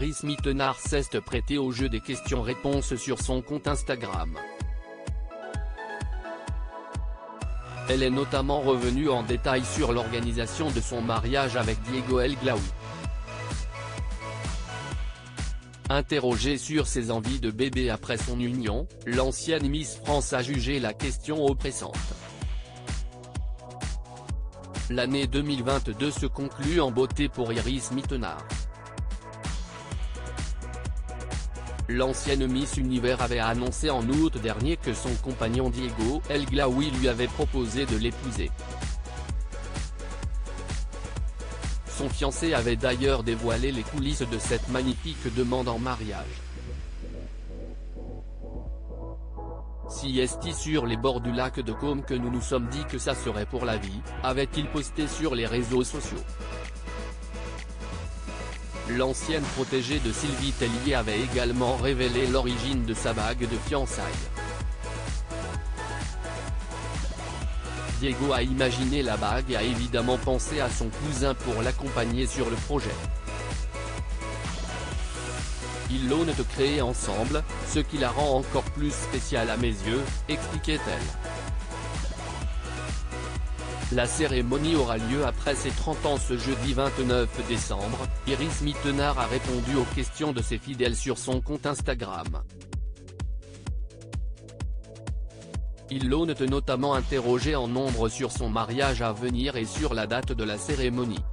Iris Mittenard s'est prêtée au jeu des questions-réponses sur son compte Instagram. Elle est notamment revenue en détail sur l'organisation de son mariage avec Diego El Glaoui. Interrogée sur ses envies de bébé après son union, l'ancienne Miss France a jugé la question oppressante. L'année 2022 se conclut en beauté pour Iris Mittenard. L'ancienne Miss Univers avait annoncé en août dernier que son compagnon Diego El Glaoui lui avait proposé de l'épouser. Son fiancé avait d'ailleurs dévoilé les coulisses de cette magnifique demande en mariage. Si est-il sur les bords du lac de Côme que nous nous sommes dit que ça serait pour la vie, avait-il posté sur les réseaux sociaux. L'ancienne protégée de Sylvie Tellier avait également révélé l'origine de sa bague de fiançailles. Diego a imaginé la bague et a évidemment pensé à son cousin pour l'accompagner sur le projet. Ils l'ont créé ensemble, ce qui la rend encore plus spéciale à mes yeux, expliquait-elle. La cérémonie aura lieu après ses 30 ans ce jeudi 29 décembre, Iris Mittenard a répondu aux questions de ses fidèles sur son compte Instagram. Ils l'ont notamment interrogé en nombre sur son mariage à venir et sur la date de la cérémonie.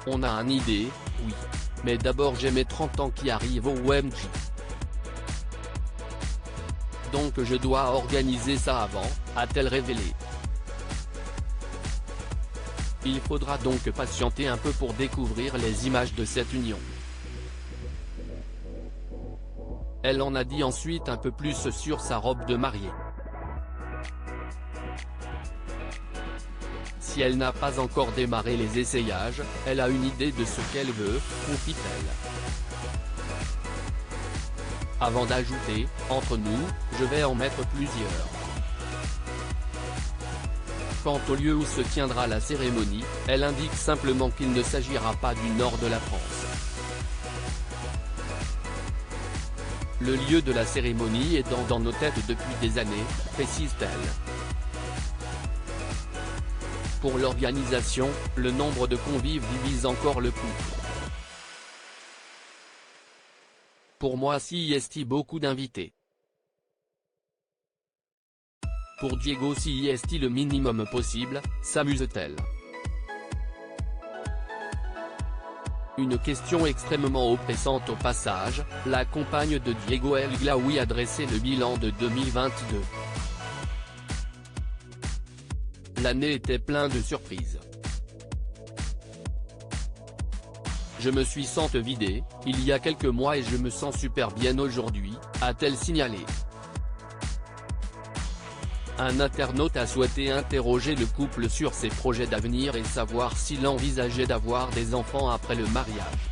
On a une idée, oui. Mais d'abord j'ai mes 30 ans qui arrivent au OMG. Donc je dois organiser ça avant, a-t-elle révélé. Il faudra donc patienter un peu pour découvrir les images de cette union. Elle en a dit ensuite un peu plus sur sa robe de mariée. Si elle n'a pas encore démarré les essayages, elle a une idée de ce qu'elle veut, confie-t-elle. Avant d'ajouter, entre nous, je vais en mettre plusieurs. Quant au lieu où se tiendra la cérémonie, elle indique simplement qu'il ne s'agira pas du nord de la France. Le lieu de la cérémonie est dans nos têtes depuis des années, précise-t-elle. Pour l'organisation, le nombre de convives divise encore le couple. Pour moi si est beaucoup d'invités. Pour Diego si est le minimum possible, s'amuse-t-elle. Une question extrêmement oppressante au passage, la compagne de Diego El Glaoui a dressé le bilan de 2022. L'année était pleine de surprises. Je me suis senti vidée, il y a quelques mois et je me sens super bien aujourd'hui, a-t-elle signalé. Un internaute a souhaité interroger le couple sur ses projets d'avenir et savoir s'il envisageait d'avoir des enfants après le mariage.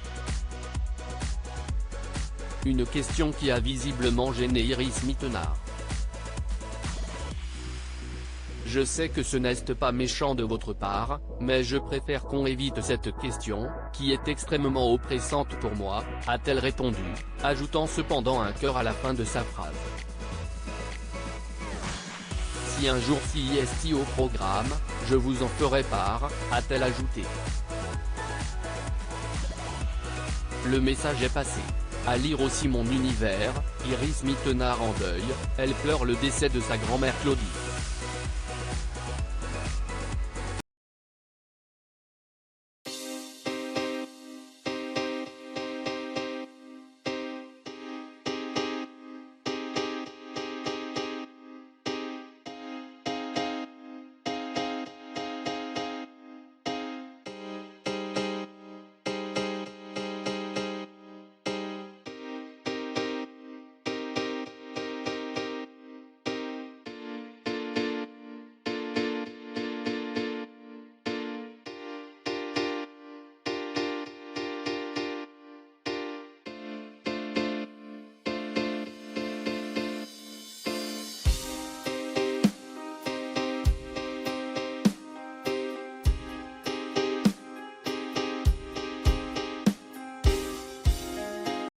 Une question qui a visiblement gêné Iris Mittenard. Je sais que ce n'est pas méchant de votre part, mais je préfère qu'on évite cette question, qui est extrêmement oppressante pour moi, a-t-elle répondu, ajoutant cependant un cœur à la fin de sa phrase. Si un jour si est au programme, je vous en ferai part, a-t-elle ajouté. Le message est passé. À lire aussi Mon Univers, Iris Mittenard en deuil, elle pleure le décès de sa grand-mère Claudie.